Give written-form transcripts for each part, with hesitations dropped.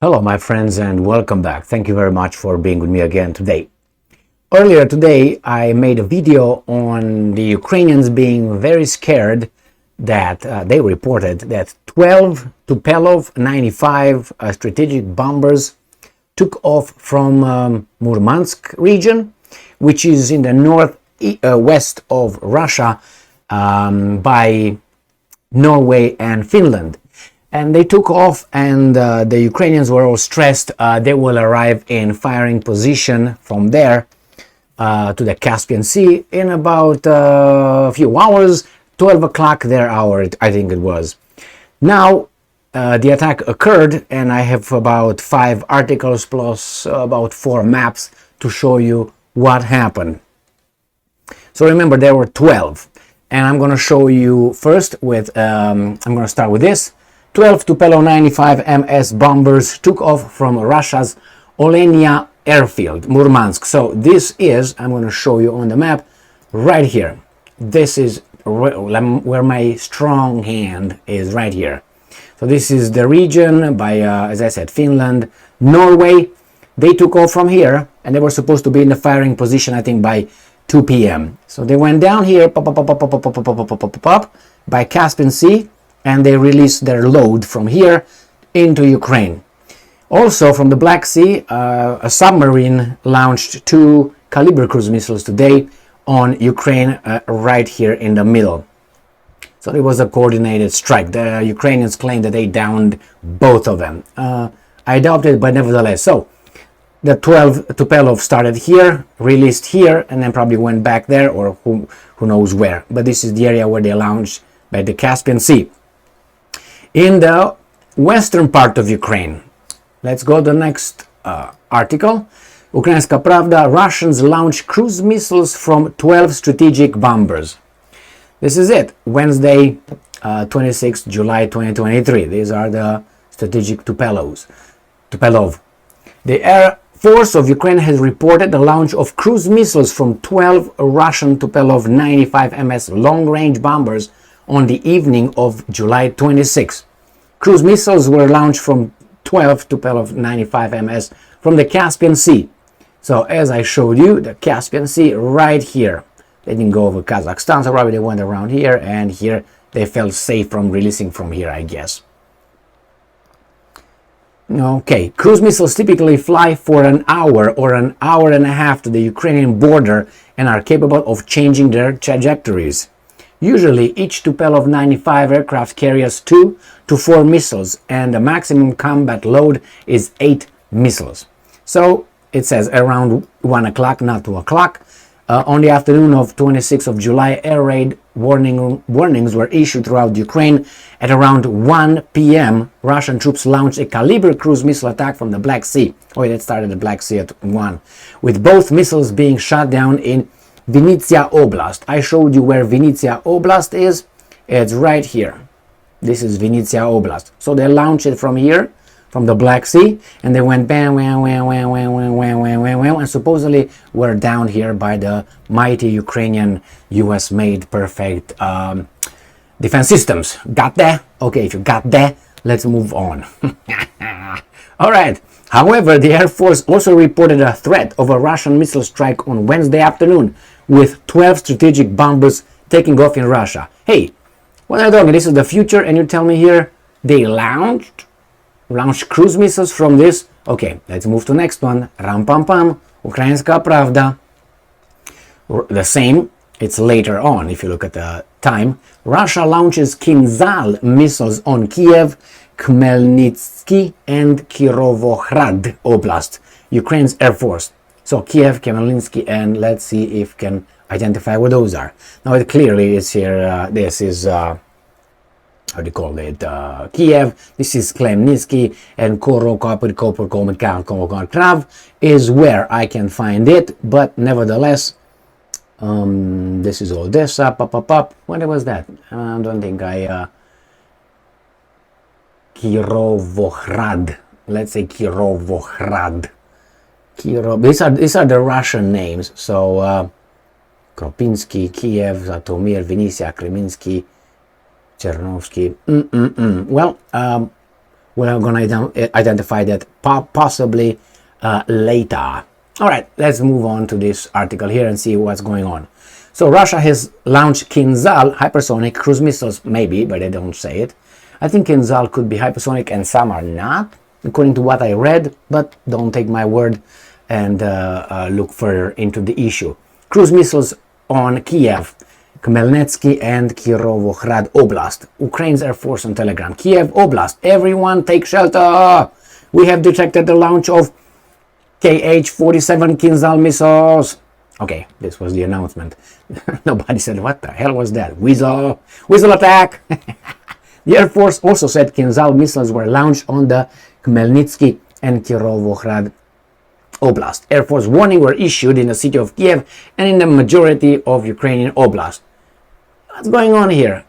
Hello, my friends, and welcome back. Thank you very much for being with me again today. Earlier today, I made a video on the Ukrainians being very scared that they reported that 12 Tupolev 95 strategic bombers took off from Murmansk region, which is in the northwest of Russia, by Norway and Finland. And they took off, and the Ukrainians were all stressed. They will arrive in firing position from there to the Caspian Sea in about a few hours, 12 o'clock their hour, I think it was. Now, the attack occurred, and I have about 5 articles plus about 4 maps to show you what happened. So remember, there were 12, and I'm going to show you first with, I'm going to start with this. 12 Tupolev 95 MS bombers took off from Russia's Olenia airfield, Murmansk. So this is, I'm going to show you on the map right here. This is where my strong hand is, right here. So this is the region by, as I said, Finland, Norway. They took off from here, and they were supposed to be in the firing position, I think, by 2 p.m. So they went down here, by Caspian Sea, and they released their load from here into Ukraine. Also, from the Black Sea, a submarine launched 2 Caliber cruise missiles today on Ukraine, right here in the middle. So it was a coordinated strike. The Ukrainians claim that they downed both of them. I doubt it, but nevertheless. So the 12 Tupolev started here, released here, and then probably went back there, or who knows where. But this is the area where they launched by the Caspian Sea. In the western part of Ukraine, let's go to the next article. Ukrainska Pravda, Russians launch cruise missiles from 12 strategic bombers. This is it, Wednesday, 26 July 2023. These are the strategic Tupolev. The Air Force of Ukraine has reported the launch of cruise missiles from 12 Russian Tupolev 95 MS long-range bombers on the evening of July 26. Cruise missiles were launched from 12 Tupolev 95 MS from the Caspian Sea. So as I showed you, the Caspian Sea right here. They didn't go over Kazakhstan, so probably they went around here, and here they felt safe from releasing from here, I guess. Okay, cruise missiles typically fly for an hour or an hour and a half to the Ukrainian border and are capable of changing their trajectories. Usually, each Tupolev 95 aircraft carries 2 to 4 missiles, and the maximum combat load is 8 missiles. So, it says around 1 o'clock, not 2 o'clock. On the afternoon of 26th of July, air raid warnings were issued throughout Ukraine. At around 1 p.m., Russian troops launched a Caliber cruise missile attack from the Black Sea. Oh, that started the Black Sea at 1. With both missiles being shot down in Vinnytsia Oblast. I showed you where Vinnytsia Oblast is. It's right here. This is Vinnytsia Oblast. So they launched it from here, from the Black Sea, and they went bam, wham, wham, wham, wham, wham, wham, wham, wham, wham, and supposedly were down here by the mighty Ukrainian US-made perfect defense systems. Got that? Okay, if you got that, let's move on. All right. However, the Air Force also reported a threat of a Russian missile strike on Wednesday afternoon, with 12 strategic bombers taking off in Russia. Hey, what are you talking? This is the future, and you tell me here they launched cruise missiles from this? Okay, let's move to the next one. Ram pam pam, Ukrainska Pravda. The same, it's later on if you look at the time. Russia launches Kinzhal missiles on Kiev, Khmelnytsky and Kirovohrad Oblast, Ukraine's Air Force. So Kiev, Khmelnytsky, and let's see if can identify what those are. Now it clearly is here, this is, how do you call it, Kiev, this is Khmelnytsky, and Krav is where I can find it, but nevertheless, this is Odessa, when was that? I don't think I, Kirovohrad, let's say Kirovohrad. These are the Russian names, so Kropinsky, Kiev, Zatomir, Vinnytsia, Kreminsky, Chernovsky. Well, We're going to identify that possibly later. All right, let's move on to this article here and see what's going on. So Russia has launched Kinzhal hypersonic cruise missiles, maybe, but they don't say it. I think Kinzhal could be hypersonic and some are not, according to what I read, but don't take my word and look further into the issue. Cruise missiles on Kiev, Khmelnytsky and Kirovohrad Oblast. Ukraine's Air Force on Telegram. Kiev Oblast, everyone take shelter! We have detected the launch of KH-47 Kinzhal missiles. Okay, this was the announcement. Nobody said, what the hell was that? Weasel attack! The Air Force also said Kinzhal missiles were launched on the Khmelnytsky and Kirovohrad Oblast. Air Force warning were issued in the city of Kiev and in the majority of Ukrainian Oblast. What's going on here?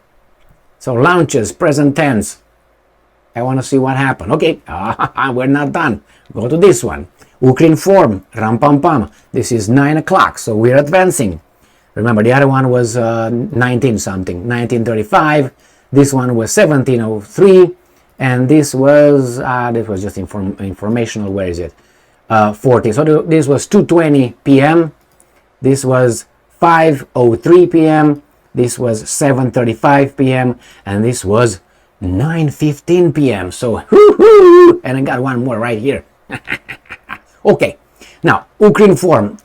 So launches, present tense. I want to see what happened. Okay, we're not done. Go to this one. Ukraine form, ram pam pam. This is 9 o'clock, so we're advancing. Remember, the other one was 19 something, 1935. This one was 1703, and this was just informational. Where is it? 40. So this was 2:20 p.m. This was 5:03 p.m. This was 7:35 p.m. and this was 9:15 p.m. So, whoo-hoo! And I got one more right here. Okay, now Ukraine form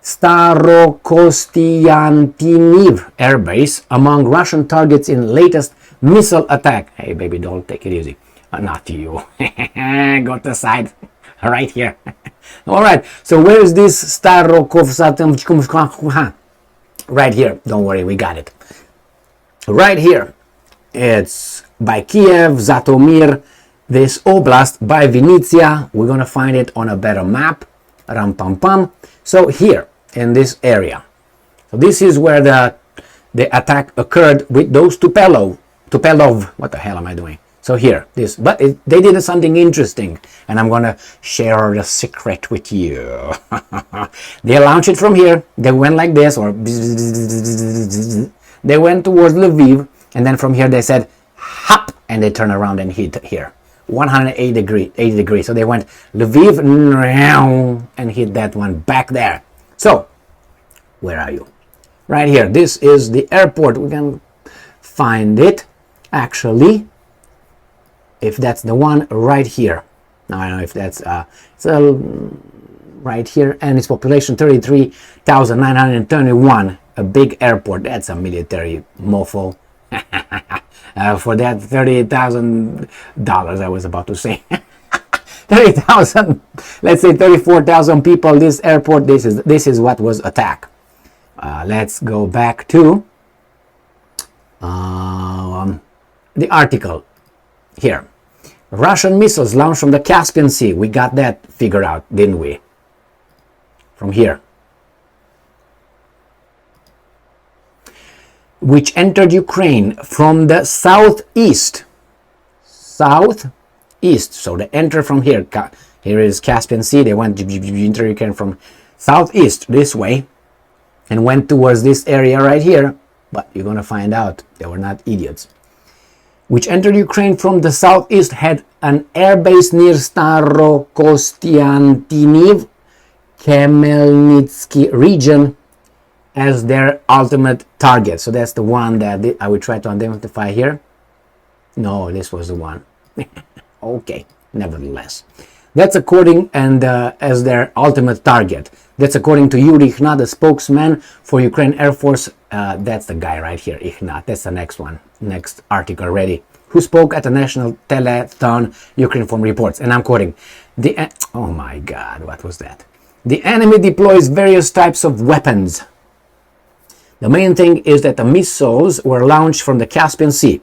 Starokostiantiniv airbase among Russian targets in latest missile attack. Hey baby, don't take it easy. Not you. Go to the side. Right here. All right. So where is this Starokostiantiniv? Right here. Don't worry, we got it. Right here. It's by Kiev, Zatomir, this oblast by Vinnytsia. We're going to find it on a better map. Ram pam pam. So here in this area. So this is where the attack occurred with those Tupelov. What the hell am I doing? So here, they did something interesting, and I'm going to share the secret with you. They launched it from here. They went like this, or they went towards Lviv, and then from here they said, hop, and they turned around and hit here. 180 degrees. So they went Lviv and hit that one back there. So, where are you? Right here. This is the airport. We can find it, actually. If that's the one right here. Now I don't know if that's right here, and its population 33,921. A big airport. That's a military mofo. For that $30,000, I was about to say 30,000. Let's say 34,000 people. This airport. This is what was attacked. Let's go back to the article. Here, Russian missiles launched from the Caspian Sea. We got that figured out, didn't we? From here. Which entered Ukraine from the southeast. Southeast. So they enter from here. Here is Caspian Sea. They went into Ukraine from southeast this way and went towards this area right here. But you're going to find out they were not idiots. Which entered Ukraine from the southeast, had an airbase near Starokostiantiniv, Khmelnytsky region as their ultimate target. So that's the one that I will try to identify here. No, this was the one. Okay, nevertheless. That's according and as their ultimate target. That's according to Yuri Ihnat, the spokesman for Ukraine Air Force. That's the guy right here, Ihnat. That's the next one. Next article ready. Who spoke at the national telethon, Ukrinform reports. And I'm quoting. Oh my God, what was that? The enemy deploys various types of weapons. The main thing is that the missiles were launched from the Caspian Sea.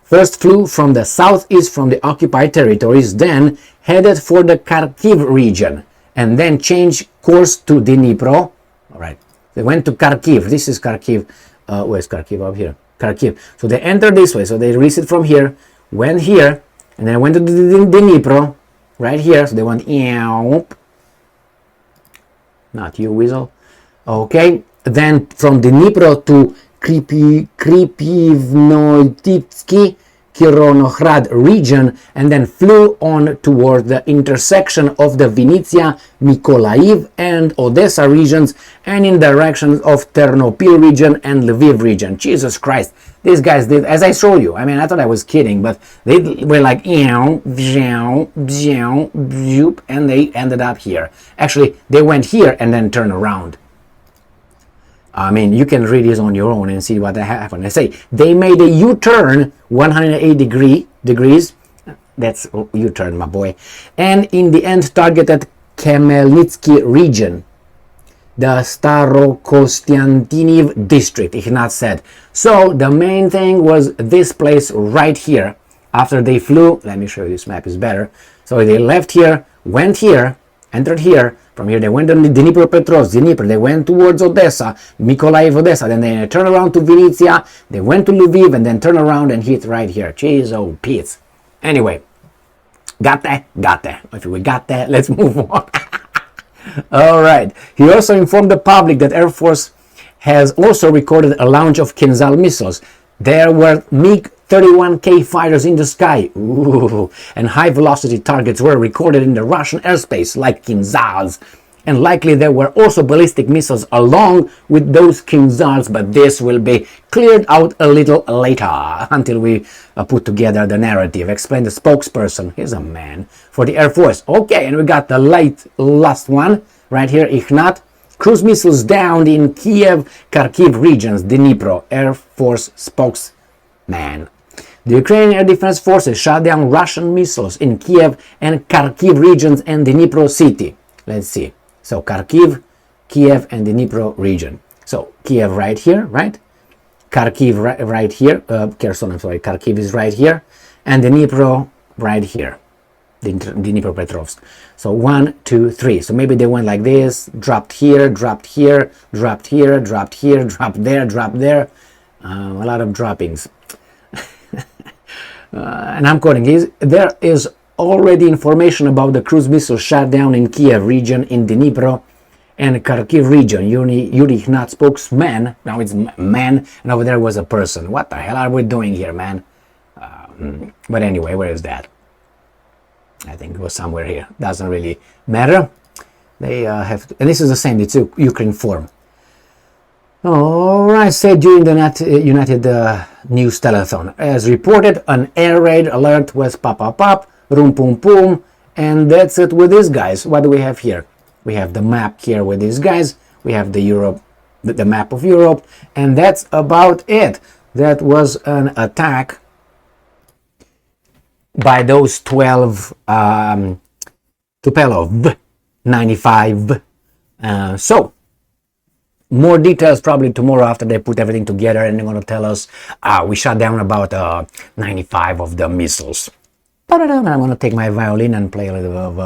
First flew from the southeast from the occupied territories, then headed for the Kharkiv region, and then changed course to Dnipro. All right, they went to Kharkiv. This is Kharkiv. Where's Kharkiv? Up here. Kharkiv. So they entered this way. So they reached from here, went here, and then went to Dnipro, right here. So they went. Not you, Weasel. Okay. Then from Dnipro to Kripivnoititsky, Kironohrad region and then flew on toward the intersection of the Vinnytsia, Mykolaiv and Odessa regions and in direction of Ternopil region and Lviv region. Jesus Christ, these guys did, as I showed you, I mean, I thought I was kidding, but they were like, and they ended up here. Actually, they went here and then turned around. I mean, you can read this on your own and see what happened. I say they made a U-turn 180 degrees. That's U-turn, my boy. And in the end targeted Khmelnytsky region, the Starokostiantiniv district, Ignat said. So the main thing was this place right here. After they flew, let me show you, this map is better. So they left here, went here, entered here. From here they went to Dnipropetrovsk, they went towards Odessa, Mykolaiv, Odessa, then they turned around to Vinnytsia, they went to Lviv and then turned around and hit right here. Jeez, oh Pete. Anyway, got that? Got that. If we got that, let's move on. Alright, he also informed the public that Air Force has also recorded a launch of Kinzhal missiles. There were MiG-31K fighters in the sky. Ooh. And high-velocity targets were recorded in the Russian airspace, like Kinzhals. And likely there were also ballistic missiles along with those Kinzhals, but this will be cleared out a little later, until we put together the narrative, explained the spokesperson. He's a man for the Air Force. Okay, and we got the last one, right here, Ignat. Cruise missiles downed in Kiev, Kharkiv regions, Dnipro, Air Force spokesman. The Ukrainian Air Defense Forces shot down Russian missiles in Kiev and Kharkiv regions and Dnipro city. Let's see. So Kharkiv, Kiev and Dnipro region. So Kiev right here, right? Kharkiv right here. Kherson, I'm sorry. Kharkiv is right here. And Dnipro right here. Dnipropetrovsk. So 1, 2, 3. So maybe they went like this, dropped here, dropped here, dropped here, dropped here, dropped there, dropped there. A lot of droppings. And I'm quoting, there is already information about the cruise missile shot down in Kiev region, in Dnipro and Kharkiv region. Yuri Ignat spokesman, now it's man, and over there was a person. What the hell are we doing here, man? But anyway, where is that? I think it was somewhere here. Doesn't really matter. They have to, and this is the same, it's a Ukraine form. Alright, said during the United News Telethon. As reported, an air raid alert was pop, room, pum, pum, and that's it with these guys. What do we have here? We have the map here with these guys. We have the map of Europe, and that's about it. That was an attack by those 12 Tupelov 95. So more details probably tomorrow after they put everything together, and they're going to tell us we shot down about 95 of the missiles. And I'm going to take my violin and play a little of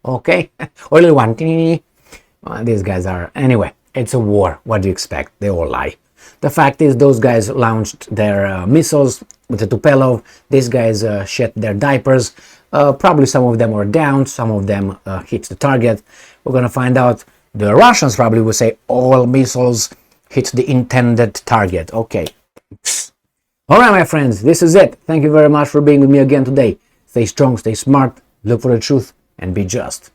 okay, or a little one. These guys are, anyway, it's a war. What do you expect? They all lie. The fact is, those guys launched their missiles with the Tupelov. These guys shed their diapers. Probably some of them were down, some of them hit the target. We're going to find out. The Russians probably will say all missiles hit the intended target. Okay. Alright, my friends, this is it. Thank you very much for being with me again today. Stay strong, stay smart, look for the truth, and be just.